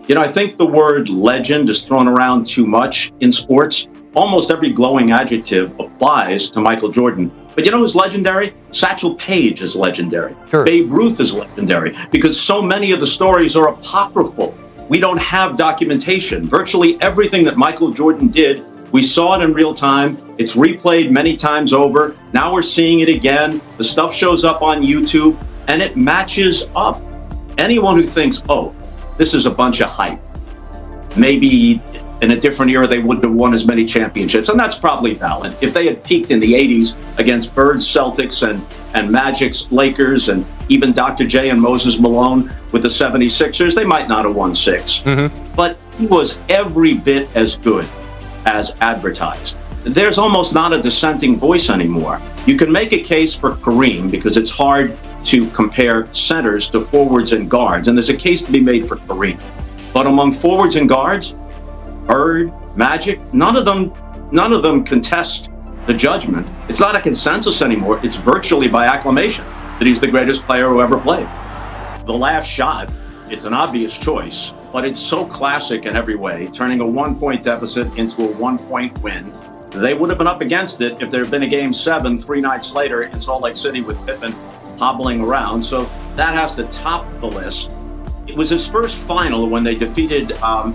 I think the word legend is thrown around too much in sports. Almost every glowing adjective applies to Michael Jordan. But you know who's legendary? Satchel Paige is legendary. Sure. Babe Ruth is legendary because so many of the stories are apocryphal. We don't have documentation. Virtually everything that Michael Jordan did, we saw it in real time. It's replayed many times over. Now we're seeing it again. The stuff shows up on YouTube and it matches up. Anyone who thinks, oh, this is a bunch of hype, maybe in a different era they wouldn't have won as many championships, and that's probably valid. If they had peaked in the 80s against Bird's Celtics and Magic's Lakers and even Dr. J and Moses Malone with the 76ers, they might not have won 6. But he was every bit as good as advertised. There's almost not a dissenting voice anymore. You can make a case for Kareem because it's hard to compare centers to forwards and guards, and there's a case to be made for Kareem. But among forwards and guards, Bird, Magic, none of them contest the judgment. It's not a consensus anymore. It's virtually by acclamation that he's the greatest player who ever played. The last shot, it's an obvious choice, but it's so classic in every way, turning a 1-point deficit into a 1-point win. They would have been up against it if there had been a Game 7 3 nights later in Salt Lake City with Pippen hobbling around. So that has to top the list. It was his first final when they defeated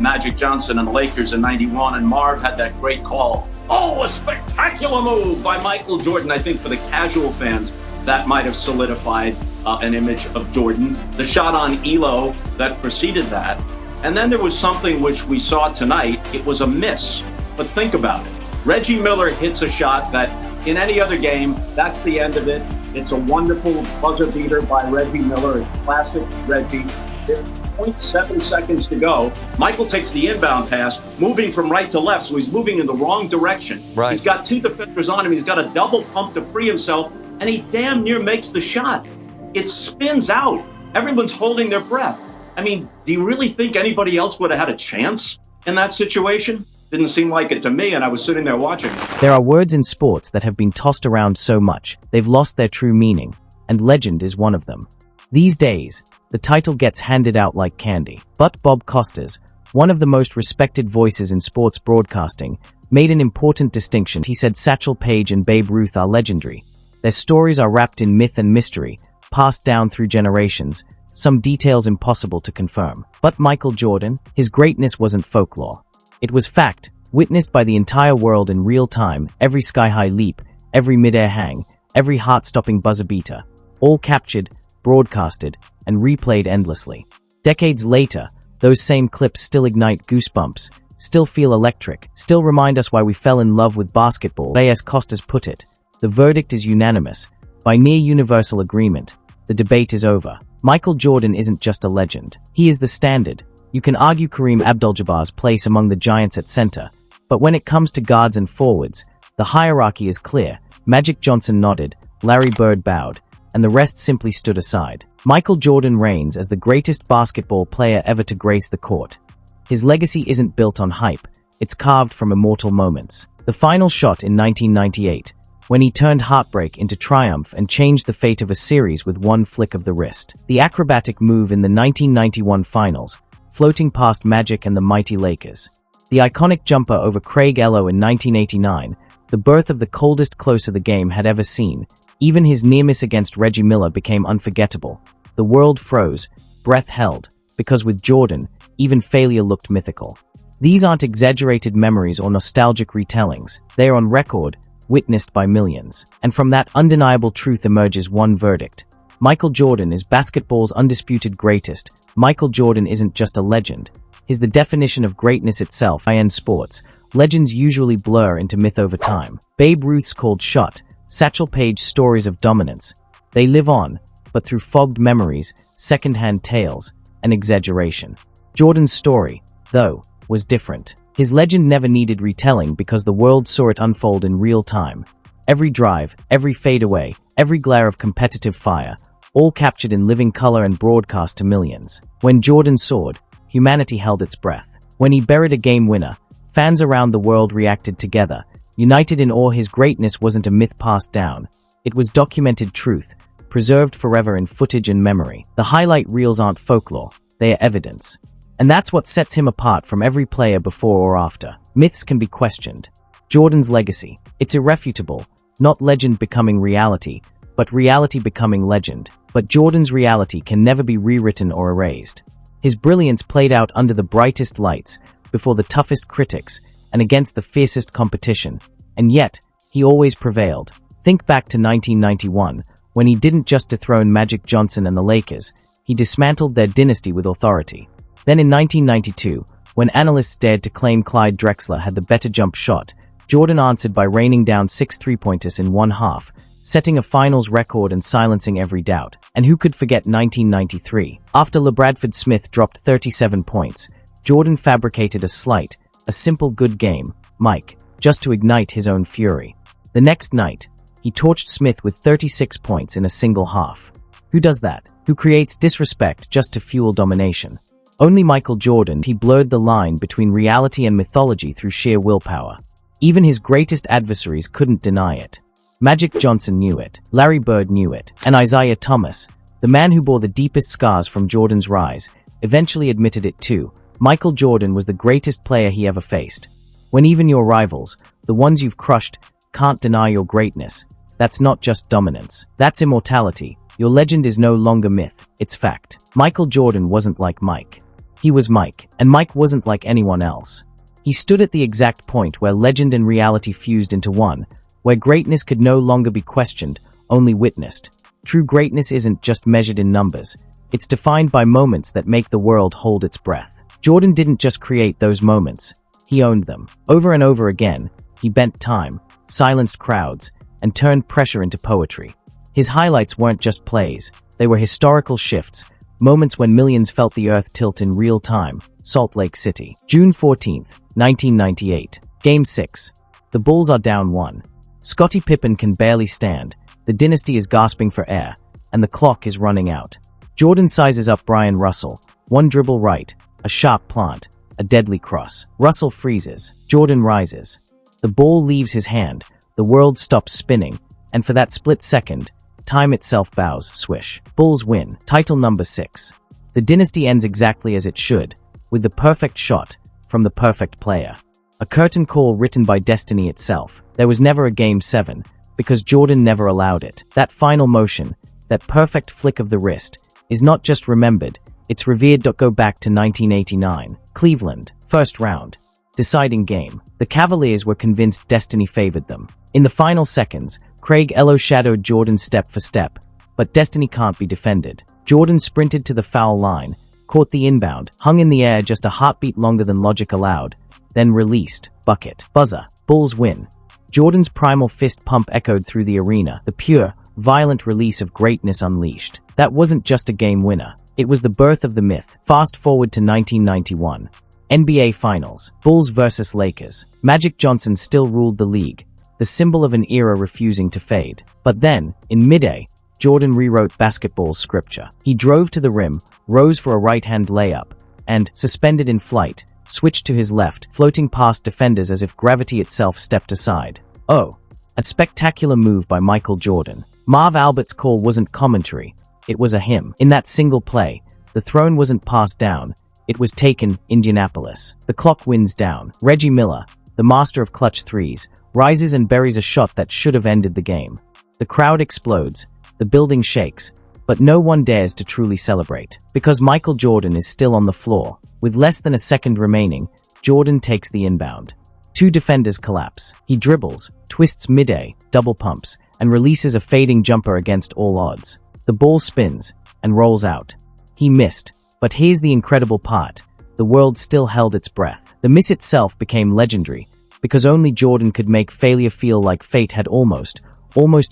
Magic Johnson and the Lakers in '91, and Marv had that great call. Oh, a spectacular move by Michael Jordan. I think for the casual fans, that might have solidified an image of Jordan. The shot on Elo that preceded that. And then there was something which we saw tonight. It was a miss, but think about it. Reggie Miller hits a shot that in any other game, that's the end of it. It's a wonderful buzzer beater by Reggie Miller. It's classic Reggie. There's 0.7 seconds to go. Michael takes the inbound pass, moving from right to left, so he's moving in the wrong direction. Right. He's got 2 defenders on him. He's got a double pump to free himself, and he damn near makes the shot. It spins out. Everyone's holding their breath. I mean, do you really think anybody else would have had a chance in that situation? Didn't seem like it to me, and I was sitting there watching. There are words in sports that have been tossed around so much, they've lost their true meaning, and legend is one of them. These days, the title gets handed out like candy. But Bob Costas, one of the most respected voices in sports broadcasting, made an important distinction. He said Satchel Paige and Babe Ruth are legendary. Their stories are wrapped in myth and mystery, passed down through generations, some details impossible to confirm. But Michael Jordan, his greatness wasn't folklore. It was fact, witnessed by the entire world in real time, every sky-high leap, every mid-air hang, every heart-stopping buzzer beater, all captured, broadcasted, and replayed endlessly. Decades later, those same clips still ignite goosebumps, still feel electric, still remind us why we fell in love with basketball. As Costas put it, the verdict is unanimous. By near universal agreement, the debate is over. Michael Jordan isn't just a legend. He is the standard. You can argue Kareem Abdul-Jabbar's place among the giants at center, but when it comes to guards and forwards, the hierarchy is clear. Magic Johnson nodded, Larry Bird bowed, and the rest simply stood aside. Michael Jordan reigns as the greatest basketball player ever to grace the court. His legacy isn't built on hype, it's carved from immortal moments. The final shot in 1998, when he turned heartbreak into triumph and changed the fate of a series with one flick of the wrist. The acrobatic move in the 1991 finals, floating past Magic and the mighty Lakers. The iconic jumper over Craig Ello in 1989, the birth of the coldest closer the game had ever seen. Even his near miss against Reggie Miller became unforgettable. The world froze, breath held, because with Jordan, even failure looked mythical. These aren't exaggerated memories or nostalgic retellings. They are on record, witnessed by millions. And from that undeniable truth emerges one verdict. Michael Jordan is basketball's undisputed greatest. Michael Jordan isn't just a legend. He's the definition of greatness itself. In sports, legends usually blur into myth over time. Babe Ruth's called shot, Satchel Paige's stories of dominance. They live on, but through fogged memories, second-hand tales, and exaggeration. Jordan's story, though, was different. His legend never needed retelling because the world saw it unfold in real time. Every drive, every fadeaway, every glare of competitive fire, all captured in living color and broadcast to millions. When Jordan soared, humanity held its breath. When he buried a game winner, fans around the world reacted together, united in awe. His greatness wasn't a myth passed down. It was documented truth, preserved forever in footage and memory. The highlight reels aren't folklore, they are evidence. And that's what sets him apart from every player before or after. Myths can be questioned. Jordan's legacy. It's irrefutable, not legend becoming reality, but reality becoming legend. But Jordan's reality can never be rewritten or erased. His brilliance played out under the brightest lights, before the toughest critics, and against the fiercest competition. And yet, he always prevailed. Think back to 1991, when he didn't just dethrone Magic Johnson and the Lakers, he dismantled their dynasty with authority. Then in 1992, when analysts dared to claim Clyde Drexler had the better jump shot, Jordan answered by raining down 6 three-pointers in one half, setting a finals record and silencing every doubt. And who could forget 1993? After LeBradford Smith dropped 37 points, Jordan fabricated a simple good game, Mike, just to ignite his own fury. The next night, he torched Smith with 36 points in a single half. Who does that? Who creates disrespect just to fuel domination? Only Michael Jordan. He blurred the line between reality and mythology through sheer willpower. Even his greatest adversaries couldn't deny it. Magic Johnson knew it, Larry Bird knew it, and Isaiah Thomas, the man who bore the deepest scars from Jordan's rise, eventually admitted it too. Michael Jordan was the greatest player he ever faced. When even your rivals, the ones you've crushed, can't deny your greatness, that's not just dominance. That's immortality. Your legend is no longer myth, it's fact. Michael Jordan wasn't like Mike. He was Mike, and Mike wasn't like anyone else. He stood at the exact point where legend and reality fused into one, where greatness could no longer be questioned, only witnessed. True greatness isn't just measured in numbers. It's defined by moments that make the world hold its breath. Jordan didn't just create those moments. He owned them. Over and over again, he bent time, silenced crowds, and turned pressure into poetry. His highlights weren't just plays. They were historical shifts, moments when millions felt the earth tilt in real time. Salt Lake City. June 14th, 1998. Game 6. The Bulls are down 1. Scottie Pippen can barely stand, the dynasty is gasping for air, and the clock is running out. Jordan sizes up Brian Russell. One dribble right, a sharp plant, a deadly cross. Russell freezes. Jordan rises. The ball leaves his hand, the world stops spinning, and for that split second, time itself bows. Swish. Bulls win. Title number 6. The dynasty ends exactly as it should, with the perfect shot from the perfect player. A curtain call written by destiny itself. There was never a Game 7, because Jordan never allowed it. That final motion, that perfect flick of the wrist, is not just remembered, it's revered. Go back to 1989. Cleveland. First round. Deciding game. The Cavaliers were convinced destiny favored them. In the final seconds, Craig Ello shadowed Jordan step for step, but destiny can't be defended. Jordan sprinted to the foul line, caught the inbound, hung in the air just a heartbeat longer than logic allowed, then released. Bucket. Buzzer. Bulls win. Jordan's primal fist pump echoed through the arena, the pure, violent release of greatness unleashed. That wasn't just a game winner. It was the birth of the myth. Fast forward to 1991. NBA Finals. Bulls versus Lakers. Magic Johnson still ruled the league, the symbol of an era refusing to fade. But then, in mid-A, Jordan rewrote basketball's scripture. He drove to the rim, rose for a right-hand layup, and, suspended in flight, switched to his left, floating past defenders as if gravity itself stepped aside. Oh, a spectacular move by Michael Jordan. Marv Albert's call wasn't commentary, it was a hymn. In that single play, the throne wasn't passed down, it was taken. Indianapolis. The clock winds down. Reggie Miller, the master of clutch threes, rises and buries a shot that should have ended the game. The crowd explodes, the building shakes, but no one dares to truly celebrate. Because Michael Jordan is still on the floor. With less than a second remaining, Jordan takes the inbound. 2 defenders collapse. He dribbles, twists mid-A, double pumps, and releases a fading jumper against all odds. The ball spins and rolls out. He missed, but here's the incredible part. The world still held its breath. The miss itself became legendary, because only Jordan could make failure feel like fate had almost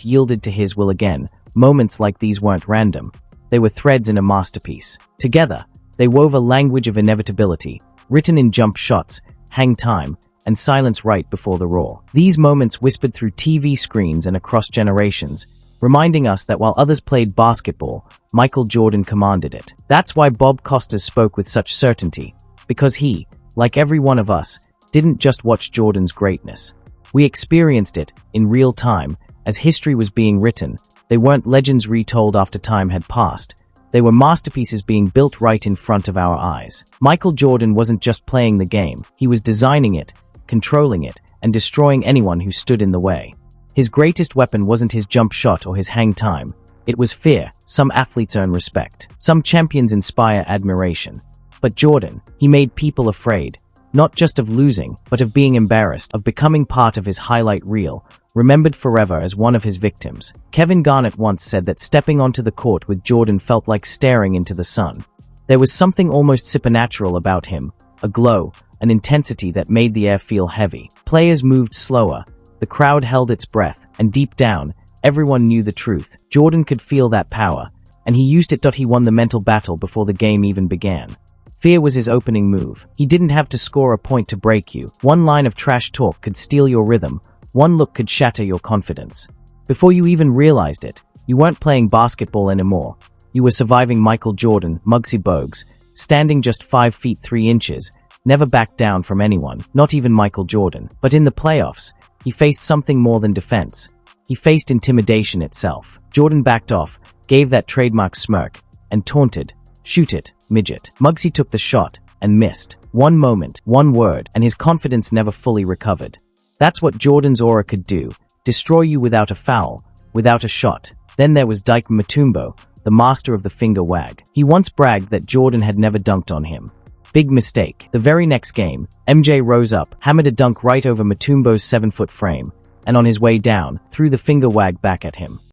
yielded to his will again. Moments like these weren't random. They were threads in a masterpiece. Together, they wove a language of inevitability, written in jump shots, hang time, and silence right before the roar. These moments whispered through TV screens and across generations, reminding us that while others played basketball, Michael Jordan commanded it. That's why Bob Costas spoke with such certainty, because he, like every one of us, didn't just watch Jordan's greatness. We experienced it, in real time, as history was being written. They weren't legends retold after time had passed. They were masterpieces being built right in front of our eyes. Michael Jordan wasn't just playing the game, he was designing it, controlling it, and destroying anyone who stood in the way. His greatest weapon wasn't his jump shot or his hang time. It was fear. Some athletes earn respect. Some champions inspire admiration. But Jordan, he made people afraid. Not just of losing, but of being embarrassed, of becoming part of his highlight reel, remembered forever as one of his victims. Kevin Garnett once said that stepping onto the court with Jordan felt like staring into the sun. There was something almost supernatural about him, a glow, an intensity that made the air feel heavy. Players moved slower, the crowd held its breath, and deep down, everyone knew the truth. Jordan could feel that power, and he used it. He won the mental battle before the game even began. Fear was his opening move. He didn't have to score a point to break you. One line of trash talk could steal your rhythm. One look could shatter your confidence. Before you even realized it, you weren't playing basketball anymore. You were surviving Michael Jordan, Muggsy Bogues, standing just 5 feet 3 inches, never backed down from anyone, not even Michael Jordan. But in the playoffs, he faced something more than defense. He faced intimidation itself. Jordan backed off, gave that trademark smirk, and taunted, "Shoot it, midget." Muggsy took the shot and missed. One moment, one word, and his confidence never fully recovered. That's what Jordan's aura could do. Destroy you without a foul, without a shot. Then there was Dike Mutombo, the master of the finger wag. He once bragged that Jordan had never dunked on him. Big mistake. The very next game, MJ rose up, hammered a dunk right over Mutombo's 7-foot frame, and on his way down, threw the finger wag back at him.